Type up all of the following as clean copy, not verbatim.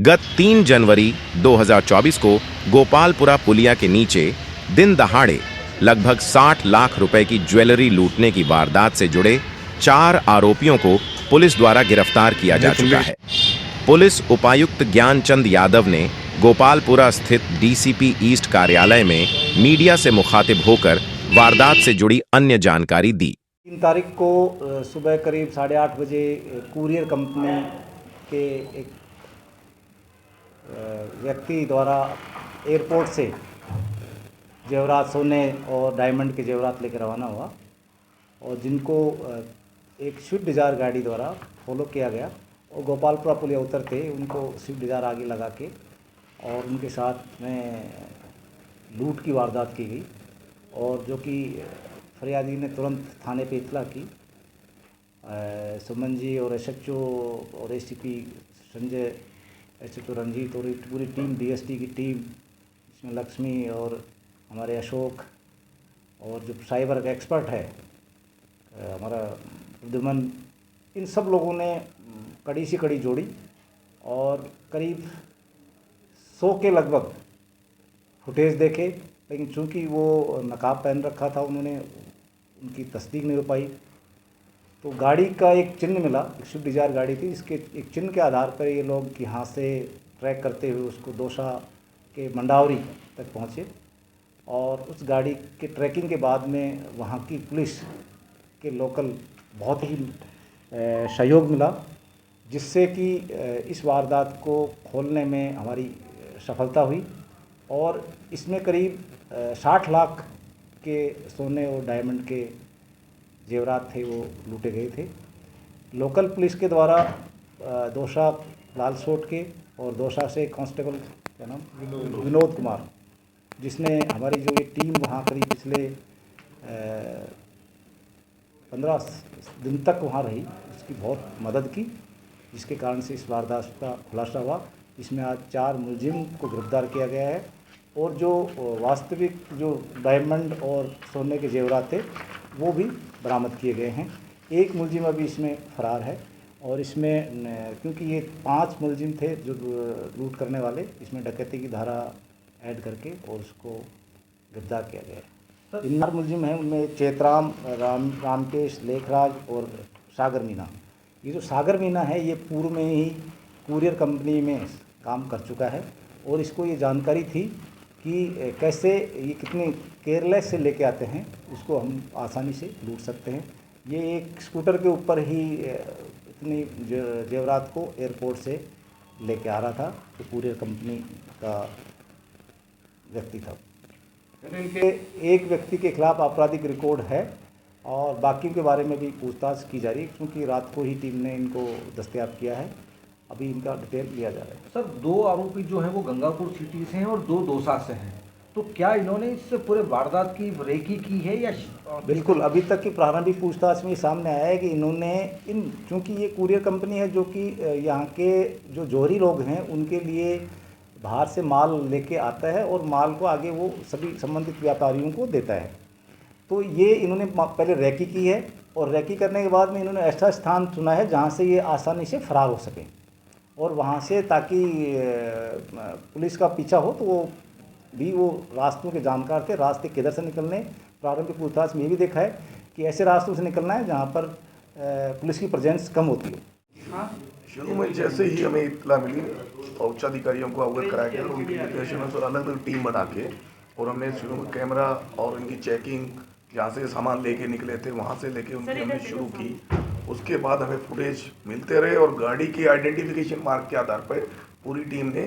गत 3 जनवरी 2024 को गोपालपुरा पुलिया के नीचे दिन दहाड़े लगभग 60 लाख रुपए की ज्वेलरी लूटने की वारदात से जुड़े 4 आरोपियों को पुलिस द्वारा गिरफ्तार किया जा चुका है। पुलिस उपायुक्त ज्ञानचंद यादव ने गोपालपुरा स्थित डीसीपी ईस्ट कार्यालय में मीडिया से मुखातिब होकर वारदात से जुड़ी अन्य जानकारी दी। 3 तारीख को सुबह करीब 8:30 बजे कुरियर कंपनी के एक व्यक्ति द्वारा एयरपोर्ट से जेवरात, सोने और डायमंड के जेवरात लेकर रवाना हुआ और जिनको एक स्विफ्ट डिज़ायर गाड़ी द्वारा फॉलो किया गया और गोपालपुरा पुलिया उतरते उनको स्विफ्ट डिज़ायर आगे लगा के और उनके साथ में लूट की वारदात की गई और जो कि फरियादी ने तुरंत थाने पे इतला की। सुमन जी और एसएचओ और एसीपी संजय, एसएचओ रंजीत और पूरी टीम, डीएसटी की टीम, इसमें लक्ष्मी और हमारे अशोक और जो साइबर का एक्सपर्ट है हमारा प्रद्युमन, इन सब लोगों ने कड़ी से कड़ी जोड़ी और करीब 100 के लगभग फुटेज देखे, लेकिन चूंकि वो नकाब पहन रखा था उन्होंने उनकी तस्दीक नहीं हो पाई। तो गाड़ी का एक चिन्ह मिला, एक स्विफ्ट डिज़ायर गाड़ी थी, इसके एक चिन्ह के आधार पर ये लोग यहाँ से ट्रैक करते हुए उसको दोसा के मंडावरी तक पहुँचे और उस गाड़ी के ट्रैकिंग के बाद में वहाँ की पुलिस के लोकल बहुत ही सहयोग मिला, जिससे कि इस वारदात को खोलने में हमारी सफलता हुई और इसमें करीब 60 लाख के सोने और डायमंड के जेवरात थे वो लूटे गए थे। लोकल पुलिस के द्वारा दोसा लालसोट के और दोसा से कांस्टेबल क्या नाम विनोद कुमार, जिसने हमारी जो ये टीम वहाँ करीब पिछले 15 दिन तक वहाँ रही, उसकी बहुत मदद की, जिसके कारण से इस वारदात का खुलासा हुआ। इसमें आज 4 मुलजिम को गिरफ्तार किया गया है और जो वास्तविक जो डायमंड और सोने के जेवरात थे वो भी बरामद किए गए हैं। एक मुलजिम अभी इसमें फरार है और इसमें क्योंकि ये 5 मुलजिम थे जो लूट करने वाले, इसमें डकैती की धारा ऐड करके और उसको गिरफ्तार किया गया है। 3 मुलजिम हैं, उनमें चेतराम, रामकेश, लेखराज और सागर मीना। ये जो सागर मीना है ये पूर्व में ही कुरियर कंपनी में काम कर चुका है और इसको ये जानकारी थी कि कैसे ये कितने केयरलेस से लेके आते हैं, उसको हम आसानी से लूट सकते हैं। ये एक स्कूटर के ऊपर ही इतनी जेवरात को एयरपोर्ट से लेके आ रहा था, तो कुरियर कंपनी का व्यक्ति था। इनके एक व्यक्ति के खिलाफ आपराधिक रिकॉर्ड है और बाकी के बारे में भी पूछताछ की जा रही है, क्योंकि रात को ही टीम ने इनको दस्तयाब किया है। अभी इनका डिटेल लिया जा रहा है। सर, 2 आरोपी जो हैं वो गंगापुर सिटी से हैं और 2 दौसा से हैं, तो क्या इन्होंने इस पूरे वारदात की रेकी की है या? बिल्कुल, अभी तक की प्रारंभिक पूछताछ में सामने आया है कि इन्होंने चूँकि ये कुरियर कंपनी है जो कि यहाँ के जो जौहरी लोग हैं उनके लिए बाहर से माल लेके आता है और माल को आगे वो सभी संबंधित व्यापारियों को देता है। तो ये इन्होंने पहले रेकी की है और रेकी करने के बाद में इन्होंने ऐसा स्थान चुना है जहाँ से ये आसानी से फरार हो सके और वहाँ से, ताकि पुलिस का पीछा हो तो वो रास्तों के जानकार थे, रास्ते किधर से निकलने। प्रारंभिक पूछताछ में ये भी देखा है कि ऐसे रास्तों से निकलना है जहाँ पर पुलिस की प्रेजेंस कम होती है। शुरू में जैसे ही हमें इत्तला मिली और उच्च अधिकारियों को अवगत कराया गया, उनकी निर्देशन अनुसार अलग अलग टीम बना के और हमने शुरू में कैमरा और इनकी चेकिंग, जहाँ से सामान लेके निकले थे वहाँ से लेके उनकी हमने शुरू की। उसके बाद हमें फुटेज मिलते रहे और गाड़ी की आइडेंटिफिकेशन मार्क के आधार पर पूरी टीम ने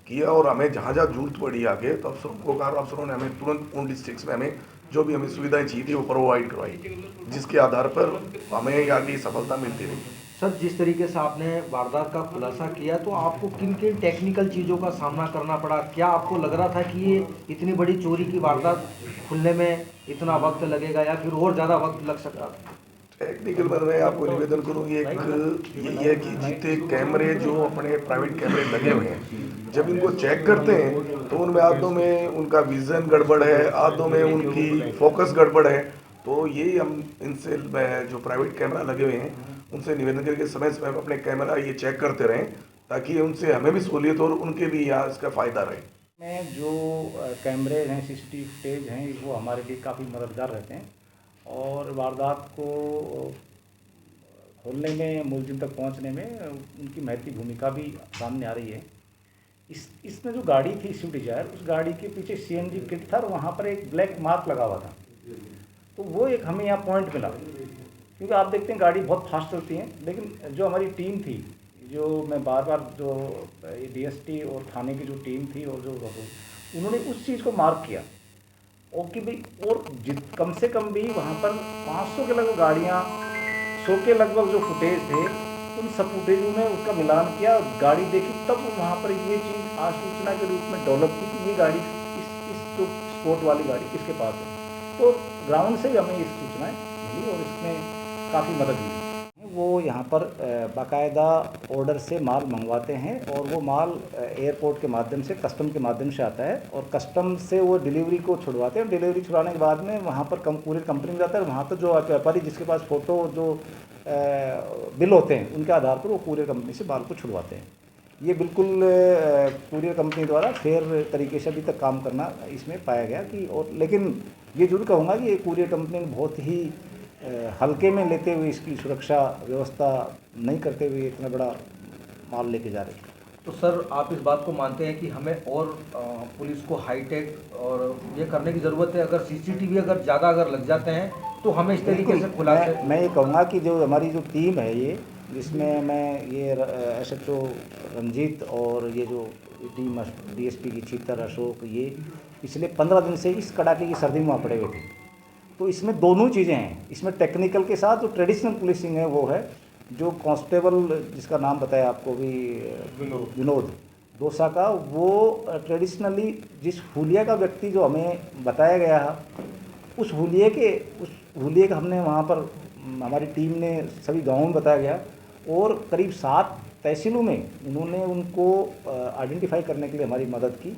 किया और हमें जहाँ जहाँ जरूरत पड़ी आगे तो अफसरों को कहा, अफसरों ने हमें तुरंत उन डिस्ट्रिक्ट्स में हमें जो भी हमें सुविधाएं चाहिए थी वो प्रोवाइड करवाई, जिसके आधार पर हमें आगे सफलता मिलती रही। सर, जिस तरीके से आपने वारदात का खुलासा किया तो आपको किन किन टेक्निकल चीज़ों का सामना करना पड़ा? क्या आपको लग रहा था कि ये इतनी बड़ी चोरी की वारदात खुलने में इतना वक्त लगेगा या फिर और ज़्यादा वक्त लग सकता था? टेक्निकल पर मैं आपको निवेदन करूँगी, एक ये है कि जितने कैमरे जो अपने प्राइवेट कैमरे लगे हुए हैं, जब इनको चेक करते हैं तो उनमें आधों में उनका विज़न गड़बड़ है, आधों में उनकी फोकस गड़बड़ है। तो यही हम इनसे जो प्राइवेट कैमरा लगे हुए हैं उनसे निवेदन करके समय समय पर अपने कैमरा ये चेक करते रहें, ताकि उनसे हमें भी सहूलियत हो और उनके भी यहाँ इसका फ़ायदा रहे। में जो कैमरे हैं, सीसीटीवी फुटेज हैं, वो हमारे लिए काफ़ी मददगार रहते हैं और वारदात को खोलने में, मुलजिम तक पहुंचने में उनकी महत्वपूर्ण भूमिका भी सामने आ रही है। इसमें जो गाड़ी थी स्विफ्ट डिजायर, उस गाड़ी के पीछे सीएनजी किट था और वहाँ पर एक ब्लैक मार्क लगा हुआ था। तो वो एक हमें यहाँ पॉइंट मिला, क्योंकि आप देखते हैं गाड़ी बहुत फास्ट चलती है, लेकिन जो हमारी टीम थी, जो मैं बार बार जो डीएसटी और थाने की जो टीम थी और जो उन्होंने उस चीज़ को मार्क किया और कि भाई और कम से कम भी वहाँ पर 500 के लगभग गाड़ियाँ, 100 के लगभग जो फुटेज थे, उन सब फुटेजों में उसका मिलान किया, गाड़ी देखी, तब वहाँ पर ये चीज़ आसूचना के रूप में डेवलप की कि ये गाड़ी इस जो स्पोर्ट वाली गाड़ी किसके पास है। तो ग्राउंड से ही हमें इस सूचनाएँ मिली और इसमें काफ़ी मदद मिली। वो यहाँ पर बाकायदा ऑर्डर से माल मंगवाते हैं और वो माल एयरपोर्ट के माध्यम से, कस्टम के माध्यम से आता है और कस्टम से वो डिलीवरी को छुड़वाते हैं। डिलीवरी छुड़वाने के बाद में वहाँ पर कुरियर कंपनी में जाता है, वहाँ पर जो व्यापारी जिसके पास फ़ोटो जो बिल होते हैं उनके आधार पर वो कुरियर कंपनी से माल को छुड़वाते हैं। ये बिल्कुल कुरियर कंपनी द्वारा फेयर तरीके से अभी तक काम करना इसमें पाया गया कि, और लेकिन ये जरूर कहूँगा कि ये कुरियर कंपनी ने बहुत ही हल्के में लेते हुए इसकी सुरक्षा व्यवस्था नहीं करते हुए इतना बड़ा माल लेके जा रहे हैं। तो सर, आप इस बात को मानते हैं कि हमें और पुलिस को हाईटेक और ये करने की ज़रूरत है? अगर सीसीटीवी अगर ज़्यादा अगर लग जाते हैं तो हमें इस तरीके से खुलासे। मैं ये कहूँगा कि जो हमारी जो टीम है ये, जिसमें मैं ये SHO रंजीत और ये जो टीम DSP की चीतर, अशोक, ये पिछले 15 दिन से इस कड़ाके की सर्दी में वहाँ पड़े हुए थे। तो इसमें दोनों चीज़ें हैं, इसमें टेक्निकल के साथ जो ट्रेडिशनल पुलिसिंग है वो है, जो कांस्टेबल जिसका नाम बताया आपको भी विनोद दोसा का, वो ट्रेडिशनली जिस हुलिया का व्यक्ति जो हमें बताया गया है, उस हुलिये का हमने वहाँ पर हमारी टीम ने सभी गाँवों में बताया गया और करीब 7 तहसीलों में उन्होंने उनको आइडेंटिफाई करने के लिए हमारी मदद की,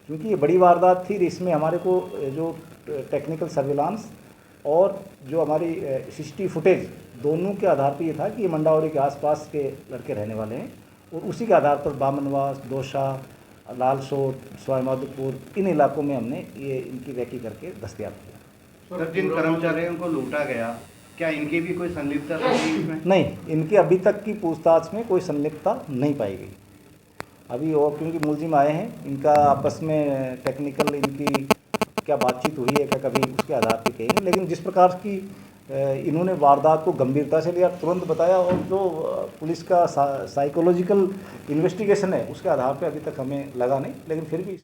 क्योंकि ये बड़ी वारदात थी। इसमें हमारे को जो टेक्निकल सर्विलांस और जो हमारी सीसीटीवी फुटेज, दोनों के आधार पर ये था कि ये मंडावरी के आसपास के लड़के रहने वाले हैं और उसी के आधार पर बामनवास, दोसा, लालसोट, सवाई माधोपुर, इन इलाकों में हमने ये इनकी रैकी करके दस्तयाब किया। सर, जिन कर्मचारियों को लूटा गया, क्या इनकी भी कोई संलिप्तता रही इसमें? नहीं, इनकी अभी तक की पूछताछ में कोई संलिप्तता नहीं पाई गई अभी, और क्योंकि मुलजिम आए हैं, इनका आपस में टेक्निकल इनकी क्या बातचीत हुई है, क्या कभी उसके आधार पर कहेंगे, लेकिन जिस प्रकार की इन्होंने वारदात को गंभीरता से लिया, तुरंत बताया, और जो पुलिस का साइकोलॉजिकल इन्वेस्टिगेशन है उसके आधार पर अभी तक हमें लगा नहीं, लेकिन फिर भी